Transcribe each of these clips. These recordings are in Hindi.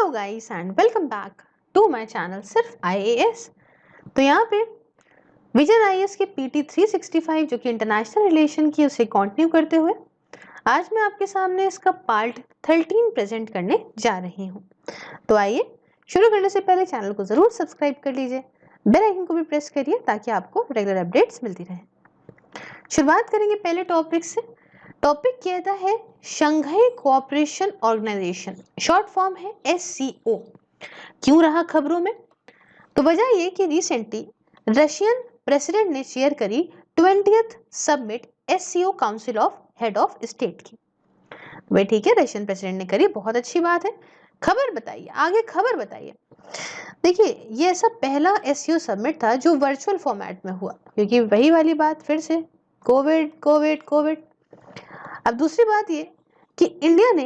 Hello guys and welcome back to my channel सिर्फ आईएएस। तो यहाँ पे विजन आईएएस के पीटी 365 जो कि इंटरनेशनल रिलेशन की उसे कंटिन्यू करते हुए आज मैं आपके सामने इसका पार्ट 13 प्रेजेंट करने जा रही हूँ। तो आइए शुरू करने से पहले चैनल को जरूर सब्सक्राइब कर लीजिए, बेल आइकन को भी प्रेस करिए ताकि आपको रेगुलर अपडेट्स मिलती रहे। शुरुआत करेंगे पहले टॉपिक से। टॉपिक कहता है Shanghai cooperation organisation, short form है एससीओ। क्यों रहा खबरों में? तो वजह ये कि रिसेंटली रशियन प्रेसिडेंट ने शेयर करी 20th summit SCO council of head of state की। वे ठीक है, रशियन प्रेसिडेंट ने करी, बहुत अच्छी बात है। खबर बताइए, आगे खबर बताइए। देखिए, ये ऐसा पहला एससीओ समिट था जो वर्चुअल फॉर्मेट में हुआ, क्योंकि वही वाली बात फिर से कोविड कोविड कोविड। अब दूसरी बात ये कि इंडिया ने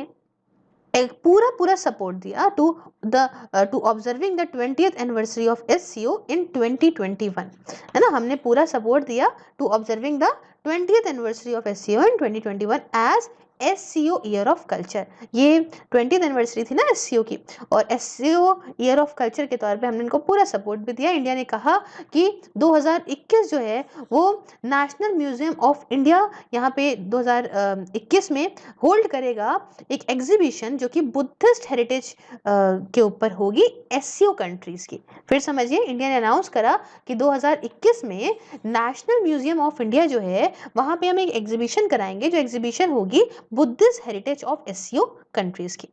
एक पूरा सपोर्ट दिया to observing the 20th anniversary of SCO in 2021, है ना। हमने पूरा सपोर्ट दिया to observing the 20th anniversary of SCO in 2021 as SCO year of culture. ये 20th एनिवर्सरी थी ना एससीओ की, और एससीओ ईयर ऑफ कल्चर के तौर पे हमने इनको पूरा सपोर्ट भी दिया। इंडिया ने कहा कि 2021 जो है वो नेशनल म्यूजियम ऑफ इंडिया यहाँ पे 2021 में होल्ड करेगा एक एग्जीबिशन जो कि बुद्धिस्ट हेरिटेज के ऊपर होगी एससीओ कंट्रीज की। फिर समझिए, इंडिया ने अनाउंस करा कि 2021 में नेशनल म्यूजियम ऑफ इंडिया जो है वहां पे हम एक एग्जीबिशन कराएंगे, जो एग्जीबिशन होगी Buddhist heritage of SCO countries की।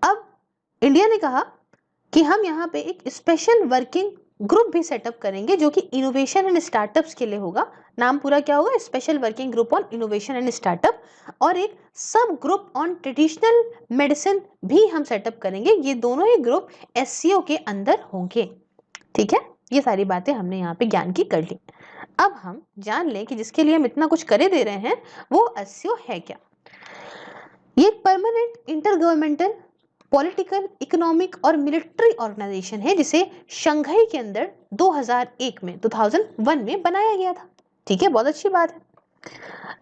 अब इंडिया ने कहा कि हम यहाँ पे एक स्पेशल वर्किंग ग्रुप भी सेटअप करेंगे जो कि इनोवेशन एंड स्टार्टअप्स के लिए होगा। नाम पूरा क्या होगा? Special working group on innovation and startup. और एक सब ग्रुप ऑन ट्रेडिशनल मेडिसिन भी हम सेटअप करेंगे। ये दोनों ही ग्रुप एससीओ के अंदर होंगे। ठीक है, ये सारी बातें हमने यहाँ पे ज्ञान की कर ली। अब हम जान लें कि जिसके लिए हम इतना कुछ करे दे रहे हैं वो एससीओ है क्या। ये permanent inter governmental political, economic और मिलिट्री ऑर्गेनाइजेशन है जिसे शंघाई के अंदर 2001 में बनाया गया था। ठीक है, बहुत अच्छी बात है।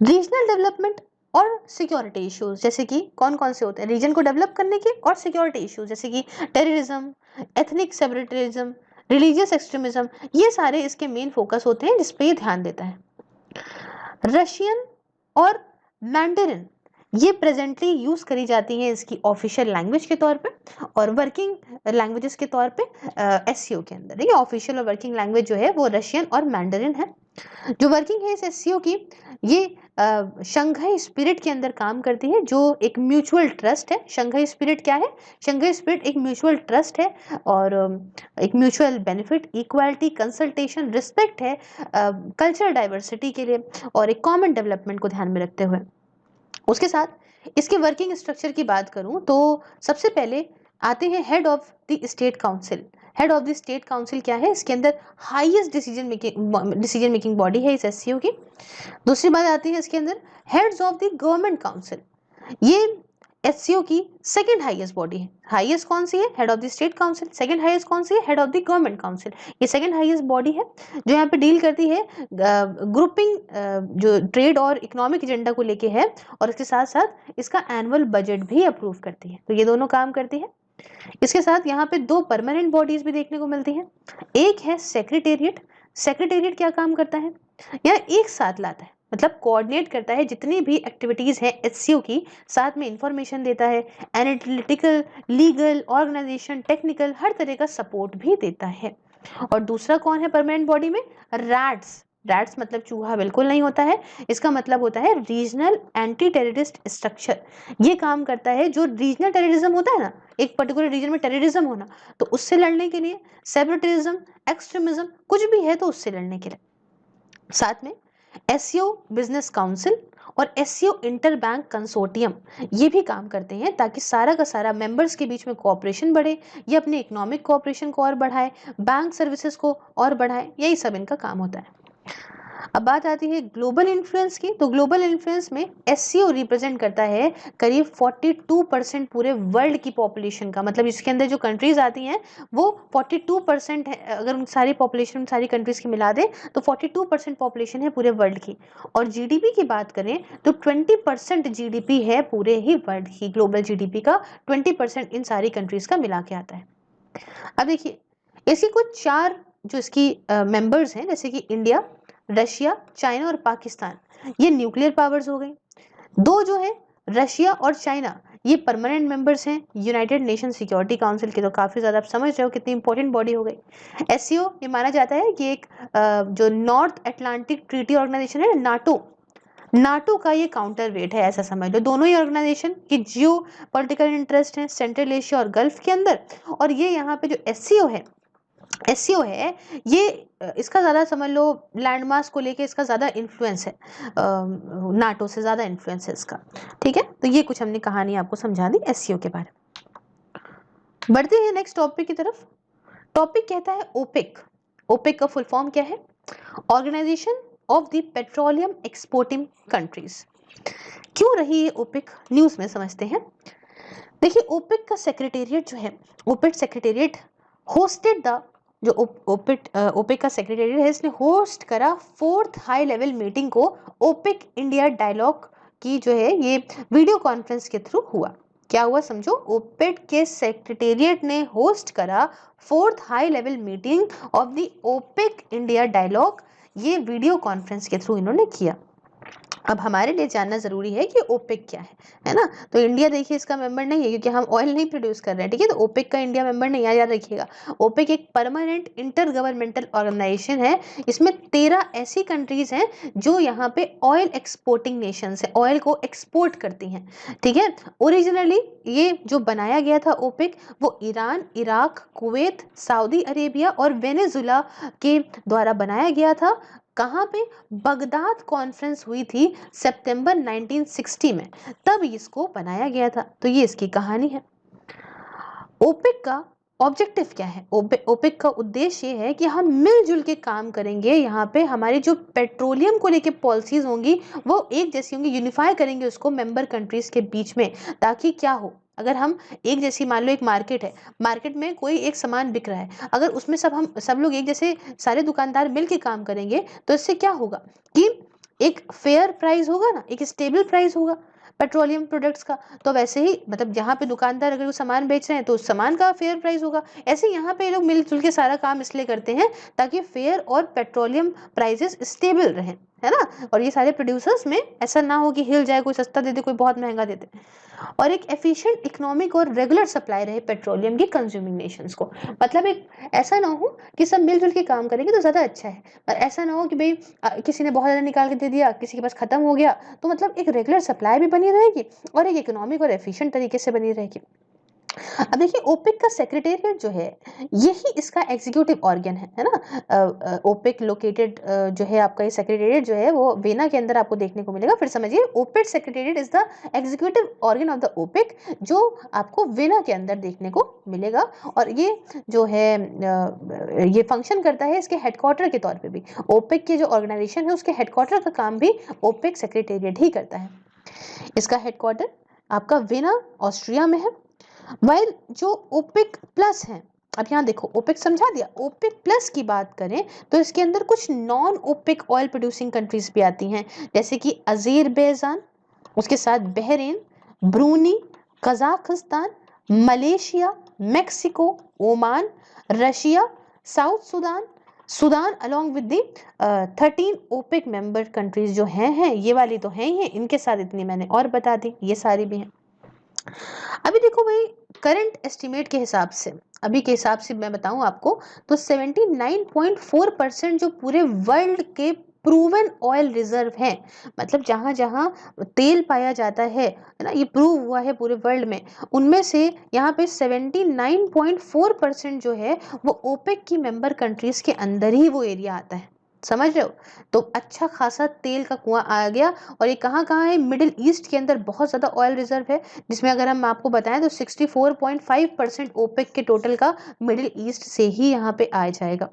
रीजनल डेवलपमेंट और सिक्योरिटी इश्यूज, जैसे कि कौन कौन से होते हैं रीजन को डेवलप करने के, और सिक्योरिटी इश्यूज जैसे कि terrorism, ethnic separatism, religious extremism, ये सारे इसके मेन फोकस होते हैं जिस पे ये ध्यान देता है। रशियन और मैंडरिन ये प्रेजेंटली यूज करी जाती हैं इसकी ऑफिशियल लैंग्वेज के तौर पे और वर्किंग लैंग्वेजेस के तौर पे एससीओ के अंदर। ये ऑफिशियल और वर्किंग लैंग्वेज जो है वो रशियन और मैंडरिन है। जो वर्किंग है इस एससीओ की, ये शंघाई स्पिरिट के अंदर काम करती है, जो एक म्यूचुअल ट्रस्ट है। शंघाई स्पिरिट क्या है? शंघाई स्पिरिट एक म्यूचुअल ट्रस्ट है और एक mutual benefit, equality, consultation, respect है कल्चरल डाइवर्सिटी के लिए और एक कॉमन डेवलपमेंट को ध्यान में रखते हुए। उसके साथ इसके वर्किंग स्ट्रक्चर की बात करूं तो सबसे पहले आते हैं head of the state council. Head of the state council क्या है? इसके अंदर हाईएस्ट डिसीजन मेकिंग बॉडी है इस एससीओ की। दूसरी बात आती है इसके अंदर heads of the government council. ये एससीओ की सेकंड हाईएस्ट बॉडी है। हाईएस्ट कौन सी है? Head of the state council. Second highest कौन सी है? Head of the government council. ये सेकंड हाईएस्ट बॉडी है जो यहाँ पे डील करती है ग्रुपिंग, जो ट्रेड और इकोनॉमिक एजेंडा को लेके है, और इसके साथ साथ इसका एनुअल बजट भी अप्रूव करती है। तो ये दोनों काम करती है। इसके साथ यहाँ पे दो परमानेंट बॉडीज भी देखने को मिलती हैं। एक है सेक्रेटेरिएट। सेक्रेटेरिएट क्या काम करता है? यह एक साथ लाता है, मतलब कोऑर्डिनेट करता है जितनी भी एक्टिविटीज है एससीओ की, साथ में इंफॉर्मेशन देता है, एनालिटिकल, लीगल, ऑर्गेनाइजेशन, टेक्निकल, हर तरह का सपोर्ट भी देता है। और दूसरा कौन है परमानेंट बॉडी में? रैट्स। रैट्स मतलब चूहा बिल्कुल नहीं होता है, इसका मतलब होता है रीजनल एंटी टेररिस्ट स्ट्रक्चर। ये काम करता है जो रीजनल टेररिज्म होता है ना, एक पर्टिकुलर रीजन में टेररिज्म होना, तो उससे लड़ने के लिए, सेपरेटिज्म, एक्सट्रीमिज्म कुछ भी है तो उससे लड़ने के लिए। साथ में एससीओ बिजनेस काउंसिल और एससीओ इंटर बैंक कंसोर्टियम ये भी काम करते हैं ताकि सारा का सारा मेंबर्स के बीच में कोऑपरेशन बढ़े, ये अपने इकोनॉमिक कोऑपरेशन को और बढ़ाए, बैंक सर्विसेज को और बढ़ाए, यही सब इनका काम होता है। अब बात आती है ग्लोबल इन्फ्लुएंस की। तो ग्लोबल इन्फ्लुएंस में एससीओ रिप्रेजेंट करता है करीब 42% पूरे वर्ल्ड की पॉपुलेशन का। मतलब इसके अंदर जो कंट्रीज आती हैं वो 42% है। अगर उन सारी पॉपुलेशन सारी कंट्रीज की मिला दें तो 42% पॉपुलेशन है पूरे वर्ल्ड की। और जीडीपी की बात करें तो 20% जीडीपी है पूरे ही वर्ल्ड की। ग्लोबल जीडीपी का 20% इन सारी कंट्रीज का मिला के आता है। अब देखिए इसकी कुछ 4 जो इसकी मेंबर्स हैं, जैसे कि इंडिया, रशिया, चाइना और पाकिस्तान, ये न्यूक्लियर पावर्स हो गई। 2 जो है रशिया और चाइना, ये परमानेंट मेंबर्स हैं यूनाइटेड नेशन सिक्योरिटी काउंसिल के। तो काफी ज्यादा आप समझ रहे हो कितनी इंपॉर्टेंट बॉडी हो गई। एससीओ ये माना जाता है कि एक जो नॉर्थ अटलांटिक ट्रीटी ऑर्गेनाइजेशन है, नाटो का ये काउंटर वेट है, ऐसा समझ लो। दोनों ही ऑर्गेनाइजेशन की जियो पॉलिटिकल इंटरेस्ट है सेंट्रल एशिया और गल्फ के अंदर। और ये यहाँ पे जो एससीओ है ये इसका ज़्यादा समझ लो लैंडमास को लेके इसका ज़्यादा इन्फ्लुएंस है, नाटो से ज़्यादा इन्फ्लुएंस है इसका। ठीक है, तो ये कुछ हमने कहानी आपको समझा दी एससीओ के बारे में। बढ़ते हैं नेक्स्ट टॉपिक की तरफ। टॉपिक कहता है ओपेक। ओपेक का फुल फॉर्म क्या है? Organisation of the petroleum exporting countries. क्यों रही ये ओपेक, न्यूज़ में समझते हैं। देखिए ओपेक का सेक्रेटेरिएट जो है, ओपेक सेक्रेटेरिएट होस्टेड द जो ओपेक का सेक्रेटेरिएट है, इसने होस्ट करा 4th हाई लेवल मीटिंग को ओपेक इंडिया डायलॉग की जो है ये वीडियो कॉन्फ्रेंस के थ्रू हुआ। क्या हुआ समझो, ओपेक के सेक्रेटेरिएट ने होस्ट करा 4th high level meeting of the OPEC India dialogue, ये वीडियो कॉन्फ्रेंस के थ्रू इन्होंने किया। अब हमारे लिए जानना जरूरी है कि ओपेक क्या है ना। तो इंडिया देखिए इसका मेंबर नहीं है क्योंकि हम ऑयल नहीं प्रोड्यूस कर रहे हैं। ठीक है, तो ओपेक का इंडिया मेंबर नहीं है, याद रखिएगा। ओपेक एक परमानेंट इंटर गवर्नमेंटल ऑर्गेनाइजेशन है। इसमें 13 ऐसी कंट्रीज हैं जो यहाँ पे ऑयल एक्सपोर्टिंग नेशंस है, ऑयल को एक्सपोर्ट करती हैं। ठीक है, ओरिजिनली ये जो बनाया गया था ओपेक, वो Iran, Iraq, Kuwait, Saudi Arabia और वेनेजुला के द्वारा बनाया गया था। कहाँ पे? बगदाद कॉन्फ्रेंस हुई थी सितंबर 1960 में, तब इसको बनाया गया था। तो ये इसकी कहानी है। ओपेक का ऑब्जेक्टिव क्या है? ओपेक का उद्देश्य ये है कि हम मिलजुल के काम करेंगे। यहाँ पे हमारी जो पेट्रोलियम को लेके पॉलिसीज होंगी वो एक जैसी होंगी, यूनिफाई करेंगे उसको मेंबर कंट्रीज के बीच में, ताकि क्या हो, अगर हम एक जैसी, मान लो एक मार्केट है, मार्केट में कोई एक सामान बिक रहा है, अगर उसमें सब लोग एक जैसे सारे दुकानदार मिल के काम करेंगे तो इससे क्या होगा कि एक फेयर प्राइस होगा ना, एक स्टेबल प्राइस होगा पेट्रोलियम प्रोडक्ट्स का। तो वैसे ही मतलब जहाँ पे दुकानदार अगर वो सामान बेच रहे हैं तो उस सामान का फेयर प्राइस होगा। ऐसे यहाँ पे लोग मिलजुल के सारा काम इसलिए करते हैं ताकि फेयर और पेट्रोलियम प्राइसेस स्टेबल रहें, है ना। और ये सारे प्रोड्यूसर्स में ऐसा ना हो कि हिल जाए, कोई सस्ता दे दे कोई बहुत महंगा दे दे। और एक एफिशिएंट इकोनॉमिक और रेगुलर सप्लाई रहे पेट्रोलियम की कंज्यूमिंग नेशंस को। मतलब एक ऐसा ना हो कि सब मिलजुल के काम करेंगे तो ज़्यादा अच्छा है, और ऐसा ना हो कि भाई किसी ने बहुत ज़्यादा निकाल के दे दिया, किसी के पास खत्म हो गया। तो मतलब एक रेगुलर सप्लाई भी बनी रहेगी और एक इकोनॉमिक और एफिशिएंट तरीके से बनी रहेगी। अब देखिए ओपेक का सेक्रेटेरिएट जो है यही इसका एग्जीक्यूटिव ऑर्गन है ना। ओपेक लोकेटेड जो है आपका ये सेक्रेटेरिएट जो है वो वेना के अंदर आपको देखने को मिलेगा। फिर समझिए, OPEC secretariat is the executive organ of the OPEC, जो आपको वेना के अंदर देखने को मिलेगा। और ये जो है ये फंक्शन करता है इसके हेडक्वार्टर के तौर पे भी। ओपेक के जो ऑर्गेनाइजेशन है उसके हेडक्वार्टर का काम भी ओपेक सेक्रेटेरिएट ही करता है। इसका हेडक्वार्टर आपका वेना ऑस्ट्रिया में है। वाइल जो ओपेक प्लस है, अब यहाँ देखो ओपेक समझा दिया, ओपेक प्लस की बात करें तो इसके अंदर कुछ non OPEC oil producing countries भी आती हैं, जैसे कि अज़रबैजान, उसके साथ Bahrain, Brunei, Kazakhstan, Malaysia, Mexico, Oman, Russia, South Sudan along with the 13 OPEC member countries जो हैं ये वाली तो हैं ही हैं, इनके साथ इतनी मैंने और बता दी, ये सारी भी हैं। अभी देखो भाई करंट एस्टिमेट के हिसाब से, अभी के हिसाब से मैं बताऊं आपको तो 79.4% जो पूरे वर्ल्ड के प्रूवन ऑयल रिजर्व हैं, मतलब जहां जहां तेल पाया जाता है ना, ये प्रूव हुआ है पूरे वर्ल्ड में, उनमें से यहाँ पे 79.4% जो है वो ओपेक की मेंबर कंट्रीज के अंदर ही वो एरिया आता है। समझ रहे हो? तो अच्छा खासा तेल का कुआं आ गया। और ये कहाँ कहाँ है? मिडिल ईस्ट के अंदर बहुत ज़्यादा ऑयल रिजर्व है, जिसमें अगर हम आपको बताएं तो 64.5% ओपेक के टोटल का मिडिल ईस्ट से ही यहाँ पे आ जाएगा।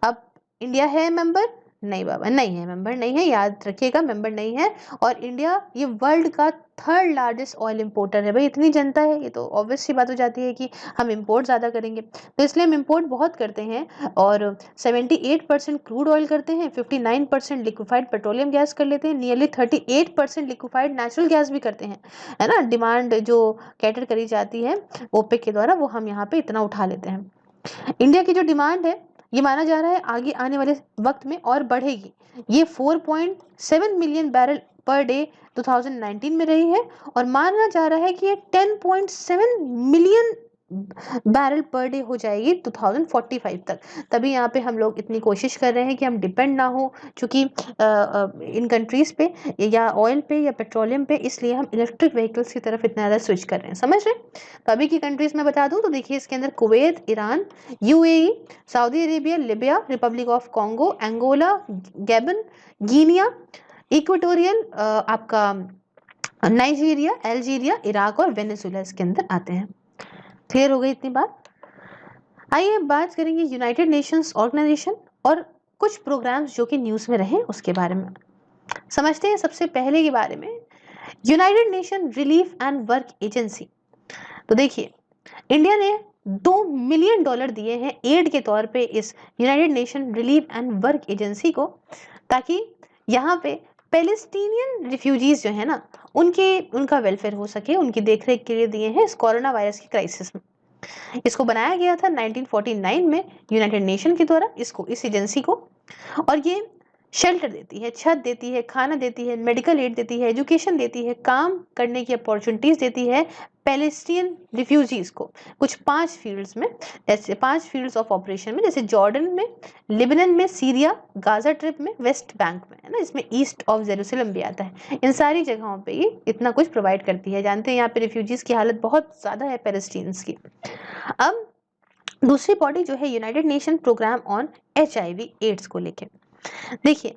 अब इंडिया है मेंबर, नहीं बाबा, नहीं है, मेंबर नहीं है, याद रखिएगा, मेंबर नहीं है। और इंडिया ये वर्ल्ड का थर्ड लार्जेस्ट ऑयल इंपोर्टर है। भाई इतनी जनता है, ये तो ऑब्वियस सी बात हो जाती है कि हम इंपोर्ट ज़्यादा करेंगे, तो इसलिए हम इंपोर्ट बहुत करते हैं। और 78% क्रूड ऑयल करते हैं, 59% लिक्विफाइड पेट्रोलियम गैस कर लेते हैं, नियरली 38% लिक्विफाइड नेचुरल गैस भी करते हैं, है ना। डिमांड जो कैटर करी जाती है ओपेक के द्वारा, वो हम यहाँ पे इतना उठा लेते हैं। इंडिया की जो डिमांड है, ये माना जा रहा है आगे आने वाले वक्त में और बढ़ेगी। ये 4.7 मिलियन बैरल पर डे 2019 में रही है, और माना जा रहा है कि ये 10.7 मिलियन बैरल पर डे हो जाएगी 2045 तक। तभी यहाँ पे हम लोग इतनी कोशिश कर रहे हैं कि हम डिपेंड ना हो चूंकि इन कंट्रीज पे या ऑयल पे या पेट्रोलियम पे, इसलिए हम इलेक्ट्रिक व्हीकल्स की तरफ इतना ज़्यादा स्विच कर रहे हैं, समझ रहे हैं। तो अभी की कंट्रीज में बता दूं तो देखिए, इसके अंदर Kuwait, Iran, UAE, Saudi Arabia, Libya, Republic of Congo, Angola, Gabon, Guinea, Equatorial आपका नाइजीरिया, अल्जीरिया, इराक और वेनेजुएला इसके अंदर आते हैं। क्लियर हो गई इतनी बात। आइए अब बात करेंगे यूनाइटेड नेशंस ऑर्गेनाइजेशन और कुछ प्रोग्राम्स जो कि न्यूज़ में रहे उसके बारे में समझते हैं। सबसे पहले के बारे में, United nation relief and work agency. तो देखिए, इंडिया ने $2 मिलियन दिए हैं एड के तौर पे इस United nation relief and work agency को, ताकि यहाँ पे पैलेस्टीनियन रिफ्यूजीज जो है ना, उनका वेलफेयर हो सके, उनकी देखरेख के लिए दिए हैं इस कोरोना वायरस की क्राइसिस में। इसको बनाया गया था 1949 में यूनाइटेड नेशन के द्वारा, इस एजेंसी को। और ये शेल्टर देती है, छत देती है, खाना देती है, मेडिकल एड देती है, एजुकेशन देती है, काम करने की अपॉर्चुनिटीज देती है पैलेस्टीन रिफ्यूजीज को कुछ 5 फील्ड्स में, जैसे 5 फील्ड्स ऑफ ऑपरेशन में, जैसे जॉर्डन में, लिबनन में, सीरिया, गाजा ट्रिप में, वेस्ट बैंक में, है ना, इसमें ईस्ट ऑफ जेरूसलम भी आता है। इन सारी जगहों पे ये इतना कुछ प्रोवाइड करती है। जानते हैं यहाँ पे रिफ्यूजीज की हालत बहुत ज़्यादा है पैलेस्टीन्स की। अब दूसरी बॉडी जो है United Nation programme on HIV AIDS को लेके, देखिए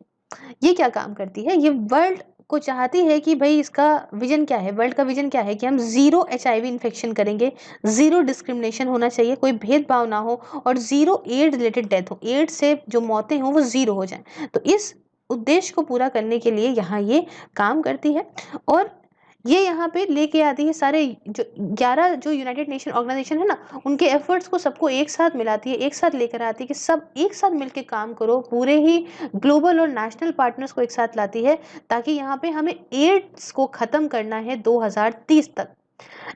ये क्या काम करती है। ये वर्ल्ड को चाहती है कि भाई इसका विजन क्या है, वर्ल्ड का विजन क्या है कि हम 0 HIV इन्फेक्शन करेंगे, 0 डिस्क्रिमिनेशन होना चाहिए, कोई भेदभाव ना हो, और 0 एड रिलेटेड डेथ हो, एड से जो मौतें हों वो 0 हो जाए। तो इस उद्देश्य को पूरा करने के लिए यहाँ ये काम करती है, और ये यहाँ पे लेके आती है सारे जो 11 जो यूनाइटेड नेशन ऑर्गेनाइजेशन है ना, उनके एफर्ट्स को सबको एक साथ मिलाती है, एक साथ लेकर आती है कि सब एक साथ मिलके काम करो, पूरे ही ग्लोबल और नेशनल पार्टनर्स को एक साथ लाती है, ताकि यहाँ पे हमें एड्स को ख़त्म करना है 2030 तक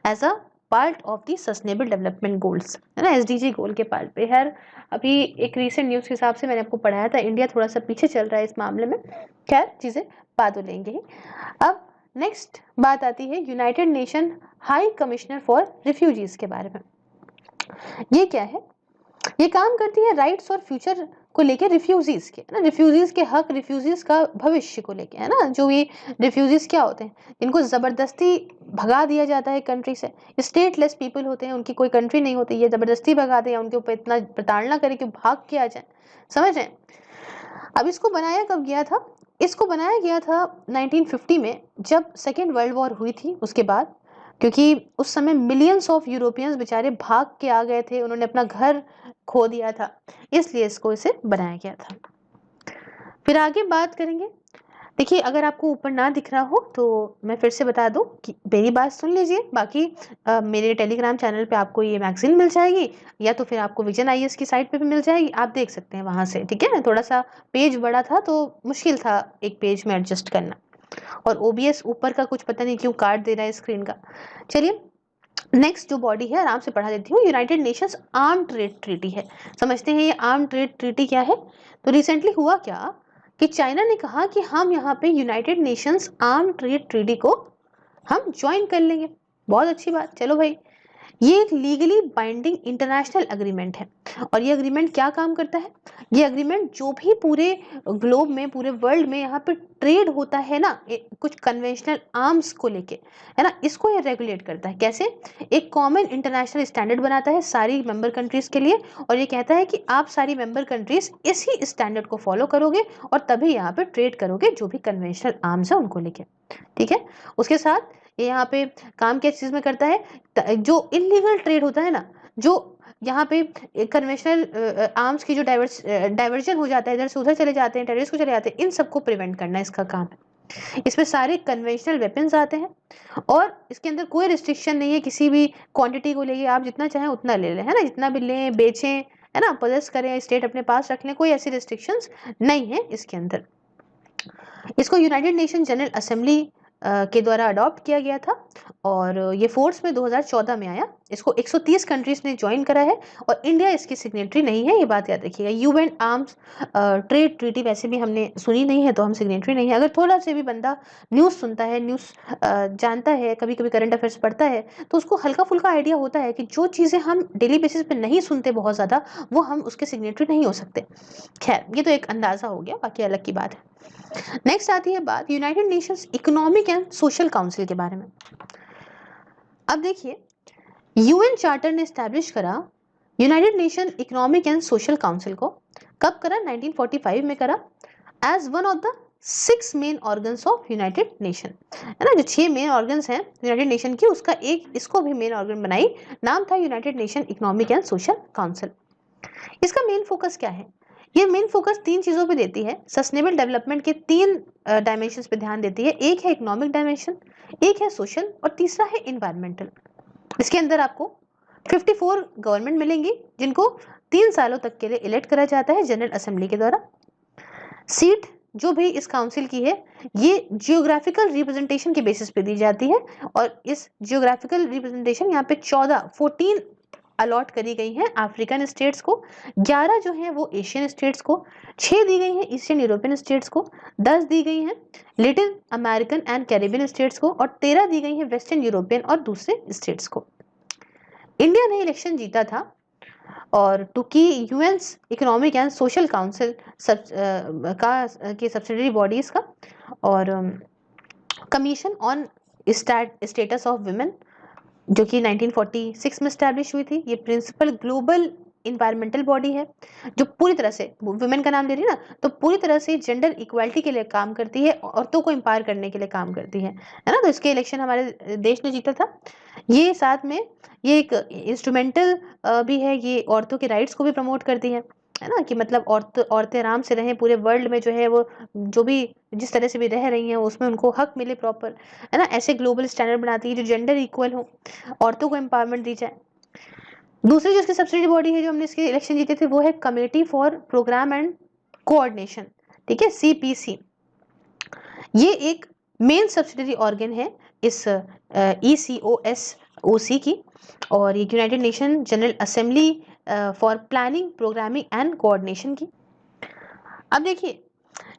as a part of the sustainable development goals, है ना, SDG गोल के पार्ट पे। खैर अभी एक रीसेंट न्यूज़ के हिसाब से मैंने आपको पढ़ाया था, इंडिया थोड़ा सा पीछे चल रहा है इस मामले में। खैर चीज़ें बात हो लेंगे ही। अब नेक्स्ट बात आती है United nation high commissioner for refugees के बारे में। ये क्या है, ये काम करती है राइट्स और फ्यूचर को लेके रिफ्यूजीज के, ना, रिफ्यूजीज के हक, रिफ्यूजीज का भविष्य को लेके, है ना। जो ये रिफ्यूजीज क्या होते हैं, इनको जबरदस्ती भगा दिया जाता है कंट्री से, स्टेटलेस पीपल होते हैं, उनकी कोई कंट्री नहीं होती, ये जबरदस्ती भगा दें, उनके ऊपर इतना प्रताड़ना करे कि भाग के आ जाए, समझ रहे हैं। अब इसको बनाया कब गया था, इसको बनाया गया था 1950 में, जब सेकेंड वर्ल्ड वॉर हुई थी उसके बाद, क्योंकि उस समय मिलियंस ऑफ यूरोपियंस बेचारे भाग के आ गए थे, उन्होंने अपना घर खो दिया था, इसलिए इसे बनाया गया था। फिर आगे बात करेंगे। देखिए, अगर आपको ऊपर ना दिख रहा हो तो मैं फिर से बता दूं कि मेरी बात सुन लीजिए, बाकी मेरे टेलीग्राम चैनल पे आपको ये मैगजीन मिल जाएगी, या तो फिर आपको विजन IAS की साइट पे भी मिल जाएगी, आप देख सकते हैं वहाँ से, ठीक है। थोड़ा सा पेज बड़ा था तो मुश्किल था एक पेज में एडजस्ट करना, और OBS ऊपर का कुछ पता नहीं क्यों काट दे रहा है स्क्रीन का। चलिए नेक्स्ट जो बॉडी है आराम से पढ़ा देती हूँ, United Nations arm trade treaty है। समझते हैं ये आर्म ट्रेड ट्रीटी क्या है। तो रिसेंटली हुआ क्या कि चाइना ने कहा कि हम यहाँ पे United Nations arm trade treaty को हम ज्वाइन कर लेंगे। बहुत अच्छी बात, चलो भाई, ये एक लीगली बाइंडिंग इंटरनेशनल एग्रीमेंट है। और ये एग्रीमेंट क्या काम करता है, ये एग्रीमेंट जो भी पूरे ग्लोब में, पूरे वर्ल्ड में यहाँ पे ट्रेड होता है ना, कुछ कन्वेंशनल आर्म्स को लेके, है ना, इसको ये रेगुलेट करता है। कैसे, एक कॉमन इंटरनेशनल स्टैंडर्ड बनाता है सारी मेंबर कंट्रीज के लिए, और ये कहता है कि आप सारी मेंबर कंट्रीज इसी स्टैंडर्ड को फॉलो करोगे और तभी यहाँ पे ट्रेड करोगे जो भी कन्वेंशनल आर्म्स है उनको लेके, ठीक है। उसके साथ ये यहाँ पे काम किस चीज़ में करता है, जो इलीगल ट्रेड होता है ना, जो यहाँ पे कन्वेंशनल आर्म्स की जो डाइवर्जन हो जाता है, इधर से उधर चले जाते हैं, टेररिस्ट को चले जाते हैं, इन सबको प्रिवेंट करना इसका काम है। इसमें सारे कन्वेंशनल वेपन्स आते हैं और इसके अंदर कोई रिस्ट्रिक्शन नहीं है किसी भी क्वांटिटी को लेके, आप जितना चाहें उतना ले लें, है ना, जितना भी लें बेचें, है ना, पोजेस करें, स्टेट अपने पास रख लें, कोई ऐसी रिस्ट्रिक्शंस नहीं है इसके अंदर। इसको यूनाइटेड नेशन जनरल असेंबली के द्वारा अडॉप्ट किया गया था और ये फोर्स में 2014 में आया। इसको 130 कंट्रीज ने ज्वाइन करा है और इंडिया इसकी सिग्नेटरी नहीं है, ये बात याद रखिएगा। यूएन आर्म्स ट्रेड ट्रीटी वैसे भी हमने सुनी नहीं है तो हम सिग्नेटरी नहीं है। अगर थोड़ा से भी बंदा न्यूज़ सुनता है, न्यूज़ जानता है, कभी कभी करंट अफेयर्स पढ़ता है, तो उसको हल्का फुल्का आइडिया होता है कि जो चीज़ें हम डेली बेसिस पे नहीं सुनते बहुत ज़्यादा, वो हम उसके सिग्नेटरी नहीं हो सकते। खैर, ये तो एक अंदाज़ा हो गया, बाकी अलग की बात है। नेक्स्ट आती है बात United Nations economic and social council के बारे में। अब देखिए, यूएन चार्टर ने एस्टैब्लिश करा United Nation economic and social council को। कब करा? 1945 में करा, as one of the 6 main organs of United Nation, है ना, जो 6 मेन ऑर्गन्स हैं यूनाइटेड नेशन की, उसका एक इसको भी मेन ऑर्गन बनाई, नाम था United Nation economic and social council. इसका मेन फोकस क्या है? ये मेन फोकस 3 चीजों पे देती है। सस्टेनेबल डेवलपमेंट के 3 डायमेंशंस पे ध्यान देती है। एक है इकोनॉमिक डायमेंशन, एक है सोशल और तीसरा है इन्वायरमेंटल। इसके अंदर आपको 54 गवर्नमेंट मिलेंगी जिनको 3 सालों तक के लिए इलेक्ट करा जाता है जनरल असेंबली के द्वारा। सीट जो भी इस काउंसिल की है ये जियोग्राफिकल रिप्रेजेंटेशन के बेसिस पे दी जाती है और इस जियोग्राफिकल रिप्रेजेंटेशन यहाँ पे 14 अलॉट करी गई हैं अफ्रीकन स्टेट्स को, 11 जो हैं वो एशियन स्टेट्स को, 6 दी गई हैं ईस्टर्न यूरोपियन स्टेट्स को, 10 दी गई हैं little American and Caribbean states को और 13 दी गई हैं वेस्टर्न यूरोपियन और दूसरे स्टेट्स को। इंडिया ने इलेक्शन जीता था और टू की यूएन्स इकोनॉमिक एंड सोशल काउंसिल के सब्सिडरी बॉडीज का और commission on status of women जो कि 1946 में स्टैब्लिश हुई थी। ये प्रिंसिपल ग्लोबल इन्वायरमेंटल बॉडी है जो पूरी तरह से, वुमेन का नाम ले रही है ना, तो पूरी तरह से जेंडर इक्वालिटी के लिए काम करती है, औरतों को एम्पावर करने के लिए काम करती है ना। तो इसके इलेक्शन हमारे देश ने जीता था। ये साथ में ये एक इंस्ट्रूमेंटल भी है, ये औरतों के राइट्स को भी प्रमोट करती है ना, कि मतलब औरतें आराम से रहें पूरे वर्ल्ड में, जो है वो जो भी जिस तरह से भी रह रही हैं उसमें उनको हक मिले प्रॉपर, है ना। ऐसे ग्लोबल स्टैंडर्ड बनाती है जो जेंडर इक्वल हो, औरतों को एम्पावरमेंट दी जाए। दूसरी जो इसकी सब्सिडी बॉडी है जो हमने इसके इलेक्शन जीते थे वो है committee for programme and coordination, ठीक है, CPC। ये एक मेन सब्सिडरी ऑर्गन है इस ECOSOC की और ये United nation general assembly for planning programming and coordination की। अब देखिए,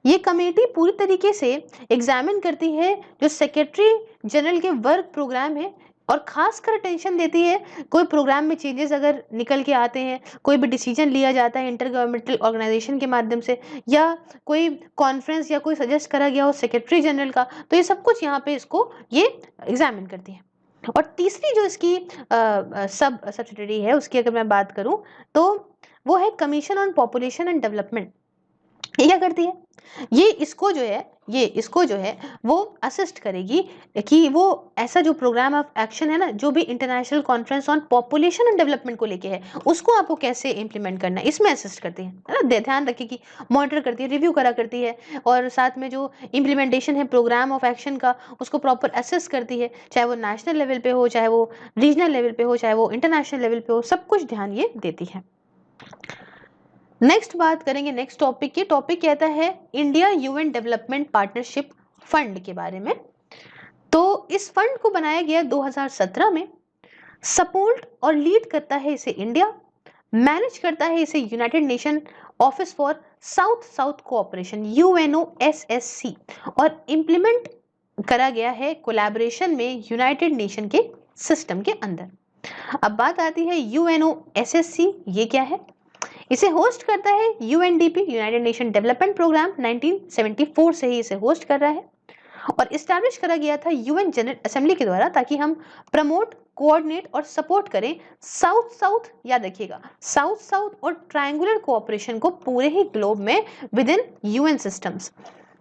ये कमेटी पूरी तरीके से एग्जामिन करती है जो सेक्रेटरी जनरल के वर्क प्रोग्राम है और खासकर अटेंशन देती है कोई प्रोग्राम में चेंजेस अगर निकल के आते हैं, कोई भी डिसीजन लिया जाता है इंटर गवर्नमेंटल ऑर्गेनाइजेशन के माध्यम से, या कोई कॉन्फ्रेंस या कोई सजेस्ट करा गया हो सेक्रेटरी जनरल का, तो ये सब कुछ यहाँ पे इसको ये एग्जामिन करती है। और तीसरी जो इसकी सब्सिडरी है उसकी अगर मैं बात करूं तो वो है commission on population and development. ये क्या करती है? ये इसको जो है वो असिस्ट करेगी कि वो ऐसा जो प्रोग्राम ऑफ एक्शन है ना, जो भी international conference on population and development को लेके है, उसको आपको कैसे इंप्लीमेंट करना है इसमें असिस्ट करती है ना। ध्यान रखिए कि मॉनिटर करती है, रिव्यू करा करती है और साथ में जो इम्प्लीमेंटेशन है प्रोग्राम ऑफ एक्शन का उसको प्रॉपर असेस करती है, चाहे वो नेशनल लेवल पे हो, चाहे वो रीजनल लेवल पे हो, चाहे वो इंटरनेशनल लेवल पे हो, सब कुछ ध्यान ये देती है। नेक्स्ट बात करेंगे नेक्स्ट टॉपिक की। टॉपिक कहता है India UN development partnership fund के बारे में। तो इस फंड को बनाया गया 2017 में। सपोर्ट और लीड करता है इसे इंडिया, मैनेज करता है इसे United nation office for south south cooperation UNOSSC और इम्प्लीमेंट करा गया है कोलैबोरेशन में यूनाइटेड नेशन के सिस्टम के अंदर। अब बात आती है UNOSSC, ये क्या है? इसे होस्ट करता है UNDP, United Nation development programme, 1974 से ही इसे होस्ट कर रहा है और इस्टेब्लिश करा गया था यूएन जनरल असेंबली के द्वारा ताकि हम प्रमोट, कोऑर्डिनेट और सपोर्ट करें साउथ साउथ, याद रखिएगा, साउथ साउथ और ट्रायंगुलर कोऑपरेशन को पूरे ही ग्लोब में विद इन यूएन सिस्टम्स।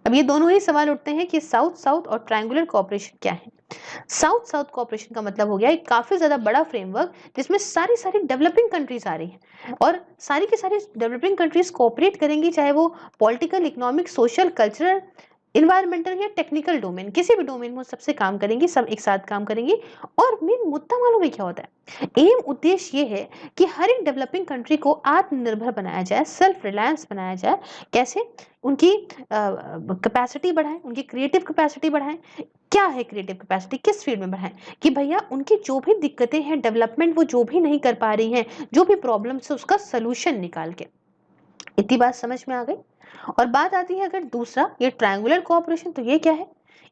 अब ये दोनों ही सवाल उठते हैं कि साउथ साउथ और ट्रायंगुलर कोऑपरेशन क्या है। साउथ साउथ कोऑपरेशन का मतलब हो गया एक काफी ज्यादा बड़ा फ्रेमवर्क जिसमें सारी सारी डेवलपिंग कंट्रीज आ रही हैं और सारी की सारी डेवलपिंग कंट्रीज कोऑपरेट करेंगी, चाहे वो political, economic, social, cultural, environmental या टेक्निकल डोमेन, किसी भी डोमेन में सबसे काम करेंगी, सब एक साथ काम करेंगी। और मेन मुद्दा मालूम है क्या होता है? एम, उद्देश्य ये है कि हर एक डेवलपिंग कंट्री को आत्मनिर्भर बनाया जाए, सेल्फ रिलायंस बनाया जाए। कैसे? उनकी कैपेसिटी बढ़ाएं, उनकी क्रिएटिव कैपेसिटी बढ़ाएं। क्या है क्रिएटिव कैपेसिटी, किस फील्ड में बढ़ाएं? कि भैया उनकी जो भी दिक्कतें हैं, डेवलपमेंट वो जो भी नहीं कर पा रही हैं, जो भी प्रॉब्लम्स है, उसका सोल्यूशन निकाल के। इतनी बात समझ में आ गई। और बात आती है अगर दूसरा, ये ट्रायंगुलर कोऑपरेशन, तो ये क्या है?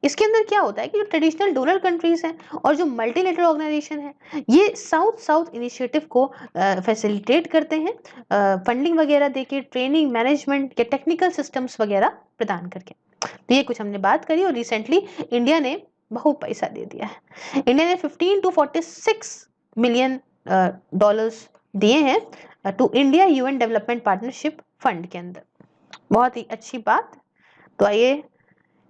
इसके अंदर क्या होता है कि जो ट्रेडिशनल डोनर कंट्रीज हैं और जो मल्टीलेटरल ऑर्गेनाइजेशन है, ये साउथ साउथ इनिशिएटिव को फैसिलिटेट करते हैं, फंडिंग वगैरह देके, ट्रेनिंग, मैनेजमेंट या टेक्निकल सिस्टम्स वगैरह प्रदान करके। तो ये कुछ हमने बात करी। और रिसेंटली इंडिया ने बहुत पैसा दे दिया है। इंडिया ने 15 to 46 मिलियन डॉलर्स दिए हैं to India UN development partnership fund के अंदर। बहुत ही अच्छी बात। तो आइए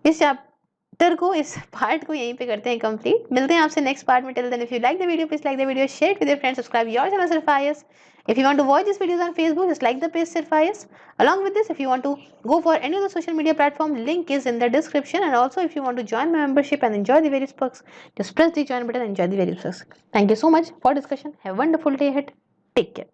इस चैप्टर को, इस पार्ट को यहीं पे करते हैं कंप्लीट। मिलते हैं आपसे नेक्स्ट पार्ट में। Till then if you like the video, please like the video, share it with your friends, subscribe your channel सिर्फ IAS. If you want to watch these videos on Facebook, just like the page Sirf IAS. Along with this, if you want to go for any of the social media platform, link is in the description. And also, if you want to join my membership and enjoy the various perks, just press the join button and enjoy the various perks. Thank you so much for discussion. Have a wonderful day ahead. Take care.